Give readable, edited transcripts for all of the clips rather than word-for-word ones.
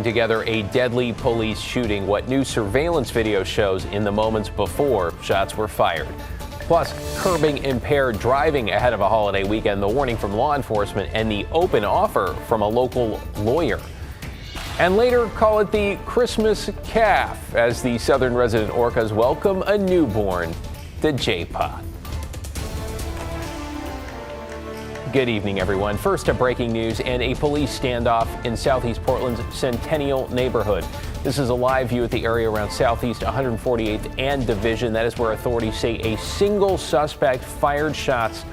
Together a deadly police shooting, what new surveillance video shows in the moments before shots were fired. Plus, curbing impaired driving ahead of a holiday weekend, the warning from law enforcement, and the open offer from a local lawyer. And later, call it the Christmas calf, as the southern resident orcas welcome a newborn, the J-Pod. Good evening, everyone. First to breaking news and a police standoff in southeast Portland's Centennial neighborhood. This is a live view at the area around southeast 148th and Division. That is where authorities say a single suspect fired shots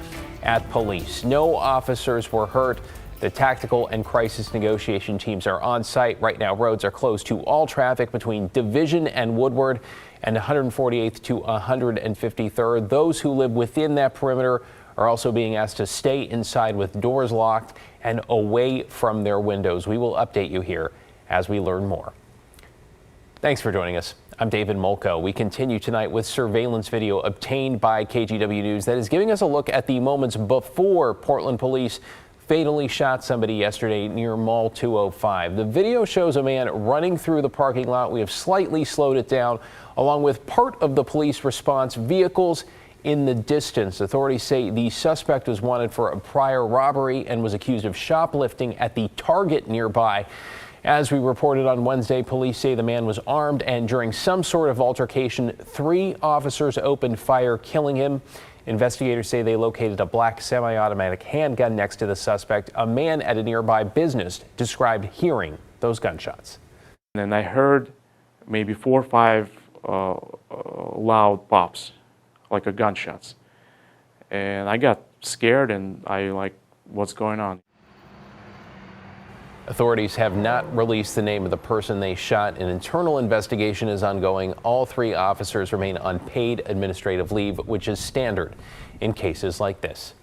at police. No officers were hurt. The tactical and crisis negotiation teams are on site. Right now, roads are closed to all traffic between Division and Woodward and 148th to 153rd. Those who live within that perimeter are also being asked to stay inside with doors locked and away from their windows. We will update you here as we learn more. Thanks for joining us. I'm David Molko. We continue tonight with surveillance video obtained by KGW News that is giving us a look at the moments before Portland police fatally shot somebody yesterday near Mall 205. The video shows a man running through the parking lot. We have slightly slowed it down, along with part of the police response vehicles in the distance. Authorities say the suspect was wanted for a prior robbery and was accused of shoplifting at the Target nearby. As we reported on Wednesday, police say the man was armed, and during some sort of altercation, 3 officers opened fire, killing him. Investigators say they located a black semi-automatic handgun next to the suspect. A man at a nearby business described hearing those gunshots. And I heard maybe 4 or 5 loud pops, like a gunshots. And I got scared and I what's going on? Authorities have not released the name of the person they shot. An internal investigation is ongoing. All 3 officers remain on paid administrative leave, which is standard in cases like this.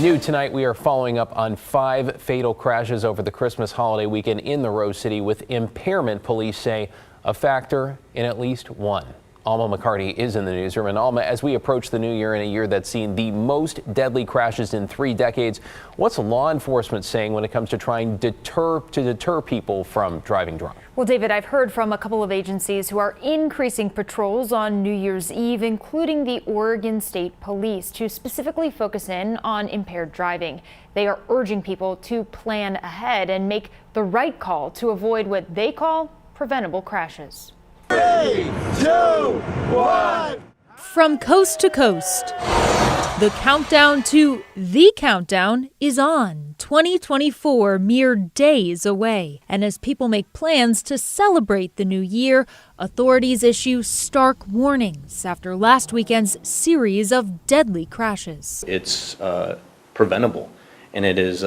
New tonight, we are following up on 5 fatal crashes over the Christmas holiday weekend in the Rose City, with impairment, police say, a factor in at least 1. Alma McCarty is in the newsroom. And Alma, as we approach the new year in a year that's seen the most deadly crashes in 3 decades, what's law enforcement saying when it comes to trying to deter people from driving drunk? Well, David, I've heard from a couple of agencies who are increasing patrols on New Year's Eve, including the Oregon State Police, to specifically focus in on impaired driving. They are urging people to plan ahead and make the right call to avoid what they call preventable crashes. 3, 2, 1. From coast to coast, the countdown to the countdown is on. 2024 mere days away. And as people make plans to celebrate the new year, authorities issue stark warnings after last weekend's series of deadly crashes. It's preventable, and it is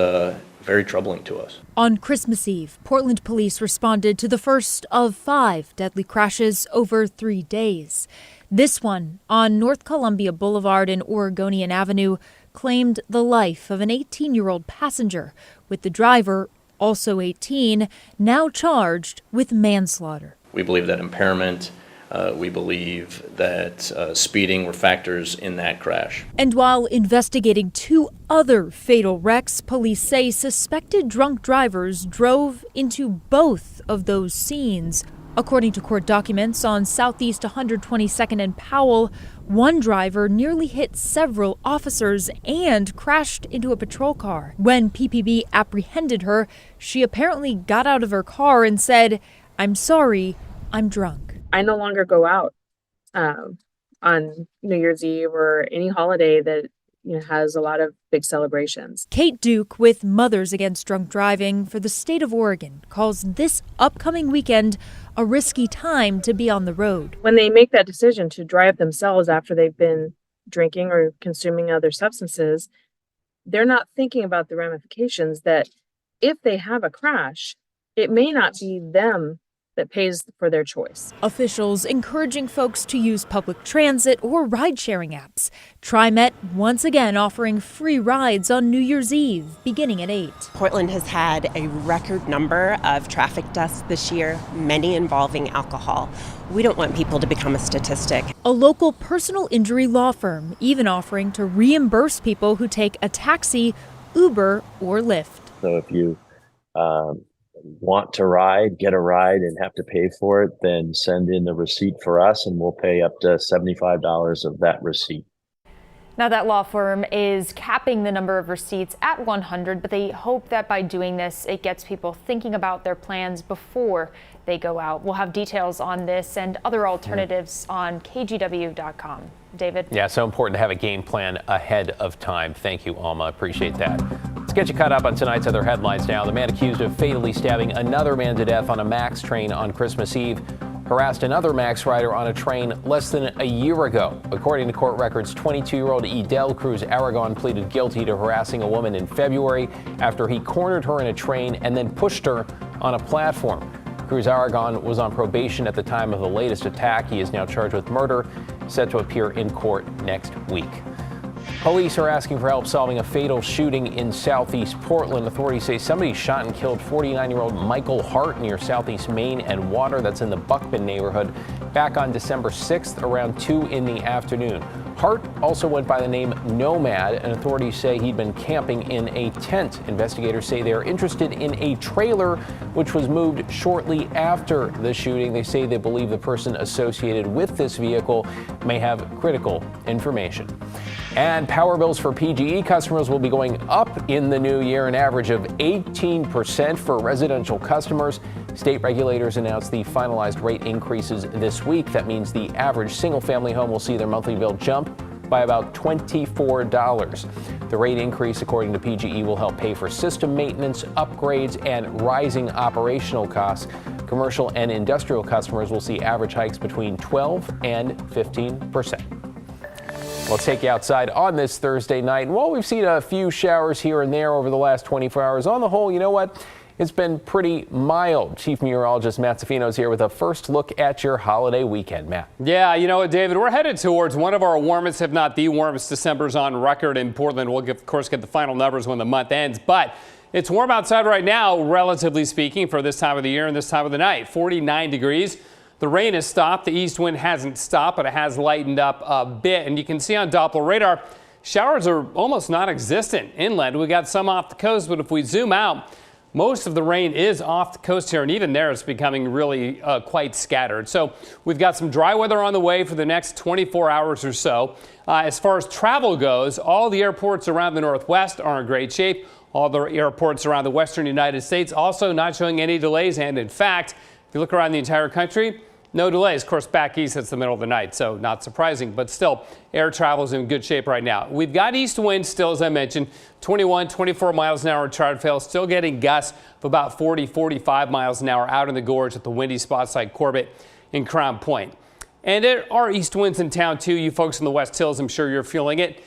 very troubling to us. On Christmas Eve, Portland police responded to the first of 5 deadly crashes over 3 days. This one, on North Columbia Boulevard and Oregonian Avenue, claimed the life of an 18-year-old passenger, with the driver, also 18, now charged with manslaughter. We believe that impairment, we believe that speeding were factors in that crash. And while investigating 2 other fatal wrecks, police say suspected drunk drivers drove into both of those scenes. According to court documents, on Southeast 122nd and Powell, one driver nearly hit several officers and crashed into a patrol car. When PPB apprehended her, she apparently got out of her car and said, "I'm sorry, I'm drunk." I no longer go out on New Year's Eve or any holiday that has a lot of big celebrations. Kate Duke with Mothers Against Drunk Driving for the state of Oregon calls this upcoming weekend a risky time to be on the road. When they make that decision to drive themselves after they've been drinking or consuming other substances, they're not thinking about the ramifications that if they have a crash, it may not be them that pays for their choice. Officials encouraging folks to use public transit or ride-sharing apps. TriMet once again offering free rides on New Year's Eve, beginning at 8. Portland has had a record number of traffic deaths this year, many involving alcohol. We don't want people to become a statistic. A local personal injury law firm even offering to reimburse people who take a taxi, Uber, or Lyft. So if you want to ride, get a ride, and have to pay for it, then send in the receipt for us, and we'll pay up to $75 of that receipt. Now, that law firm is capping the number of receipts at 100, but they hope that by doing this, it gets people thinking about their plans before they go out. We'll have details on this and other alternatives on KGW.com. David? Yeah, so important to have a game plan ahead of time. Thank you, Alma. Appreciate that. Let's get you caught up on tonight's other headlines now. The man accused of fatally stabbing another man to death on a MAX train on Christmas Eve harassed another MAX rider on a train less than a year ago. According to court records, 22-year-old Edel Cruz Aragon pleaded guilty to harassing a woman in February after he cornered her in a train and then pushed her on a platform. Cruz Aragon was on probation at the time of the latest attack. He is now charged with murder, set to appear in court next week. Police are asking for help solving a fatal shooting in southeast Portland. Authorities say somebody shot and killed 49-year-old Michael Hart near southeast Main and Water, that's in the Buckman neighborhood, back on December 6th around 2 in the afternoon. Hart also went by the name Nomad, and authorities say he'd been camping in a tent. Investigators say they are interested in a trailer which was moved shortly after the shooting. They say they believe the person associated with this vehicle may have critical information. And power bills for PGE customers will be going up in the new year, an average of 18% for residential customers. State regulators announced the finalized rate increases this week. That means the average single-family home will see their monthly bill jump by about $24. The rate increase, according to PGE, will help pay for system maintenance, upgrades, and rising operational costs. Commercial and industrial customers will see average hikes between 12 and 15%. Let's take you outside on this Thursday night. And while we've seen a few showers here and there over the last 24 hours, on the whole, you know what? It's been pretty mild. Chief Meteorologist Matt Zafino's here with a first look at your holiday weekend. Matt. Yeah, you know what, David? We're headed towards one of our warmest, if not the warmest, Decembers on record in Portland. We'll, of course, get the final numbers when the month ends. But it's warm outside right now, relatively speaking, for this time of the year and this time of the night. 49 degrees. The rain has stopped. The east wind hasn't stopped, but it has lightened up a bit. And you can see on Doppler radar, showers are almost non-existent inland. We got some off the coast, but if we zoom out, most of the rain is off the coast here, and even there it's becoming really quite scattered. So we've got some dry weather on the way for the next 24 hours or so. As far as travel goes, all the airports around the Northwest are in great shape. All the airports around the western United States also not showing any delays. And in fact, if you look around the entire country, no delays. Of course, back east, it's the middle of the night, so not surprising. But still, air travel is in good shape right now. We've got east winds still, as I mentioned, 21, 24 miles an hour in Charlottesville, still getting gusts of about 40, 45 miles an hour out in the gorge at the windy spots like Corbett and Crown Point. And there are east winds in town, too. You folks in the West Hills, I'm sure you're feeling it.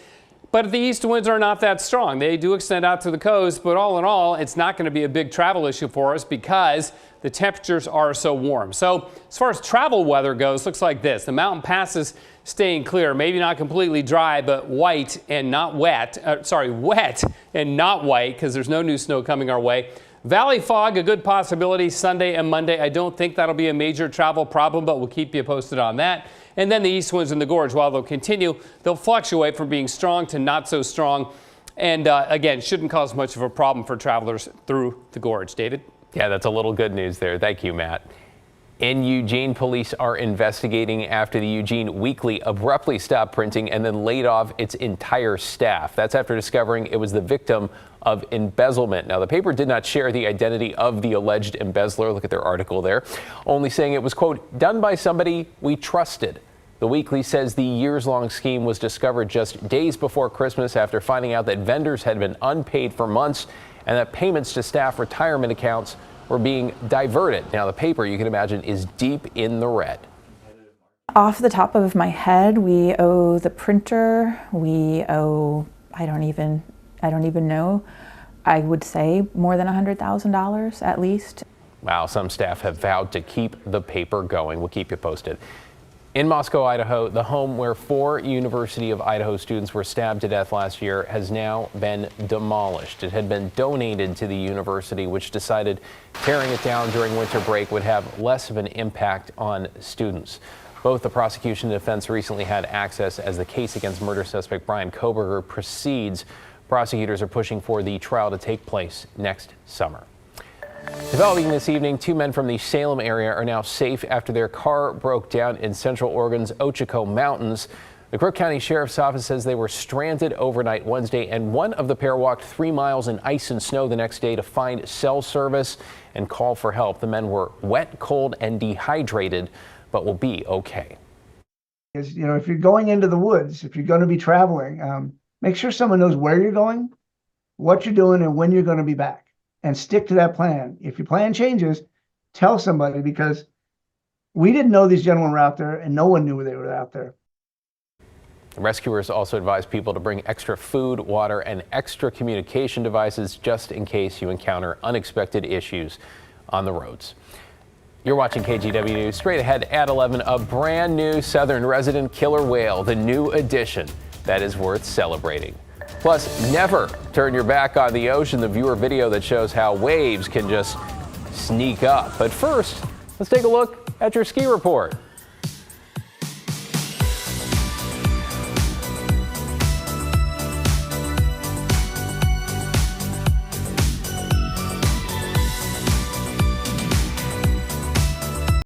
But the east winds are not that strong. They do extend out to the coast, but all in all, it's not going to be a big travel issue for us because the temperatures are so warm. So as far as travel weather goes, looks like this. The mountain passes staying clear, maybe not completely dry, but white and not wet. Wet and not white because there's no new snow coming our way. Valley fog, a good possibility Sunday and Monday. I don't think that'll be a major travel problem, but we'll keep you posted on that. And then the east winds in the gorge, while they'll continue, they'll fluctuate from being strong to not so strong. And again, shouldn't cause much of a problem for travelers through the gorge. David? Yeah, that's a little good news there. Thank you, Matt. In Eugene, police are investigating after the Eugene Weekly abruptly stopped printing and then laid off its entire staff. That's after discovering it was the victim of embezzlement. Now, the paper did not share the identity of the alleged embezzler. Look at their article there, only saying it was, quote, done by somebody we trusted. The Weekly says the years-long scheme was discovered just days before Christmas after finding out that vendors had been unpaid for months and that payments to staff retirement accounts were being diverted. Now, the paper, you can imagine, is deep in the red. Off the top of my head, we owe the printer, we owe, I don't even know, I would say more than $100,000 at least. Wow, some staff have vowed to keep the paper going. We'll keep you posted. In Moscow, Idaho, the home where 4 University of Idaho students were stabbed to death last year has now been demolished. It had been donated to the university, which decided tearing it down during winter break would have less of an impact on students. Both the prosecution and defense recently had access as the case against murder suspect Brian Koberger proceeds. Prosecutors are pushing for the trial to take place next summer. Developing this evening, 2 men from the Salem area are now safe after their car broke down in Central Oregon's Ochoco Mountains. The Crook County Sheriff's Office says they were stranded overnight Wednesday, and one of the pair walked 3 miles in ice and snow the next day to find cell service and call for help. The men were wet, cold, and dehydrated, but will be okay. If you're going into the woods, if you're going to be traveling, make sure someone knows where you're going, what you're doing, and when you're going to be back, and stick to that plan. If your plan changes, tell somebody, because we didn't know these gentlemen were out there, and no one knew they were out there. Rescuers also advise people to bring extra food, water, and extra communication devices just in case you encounter unexpected issues on the roads. You're watching KGW News. Straight ahead at 11, a brand new southern resident killer whale, the new addition that is worth celebrating. Plus, never turn your back on the ocean, the viewer video that shows how waves can just sneak up. But first, let's take a look at your ski report.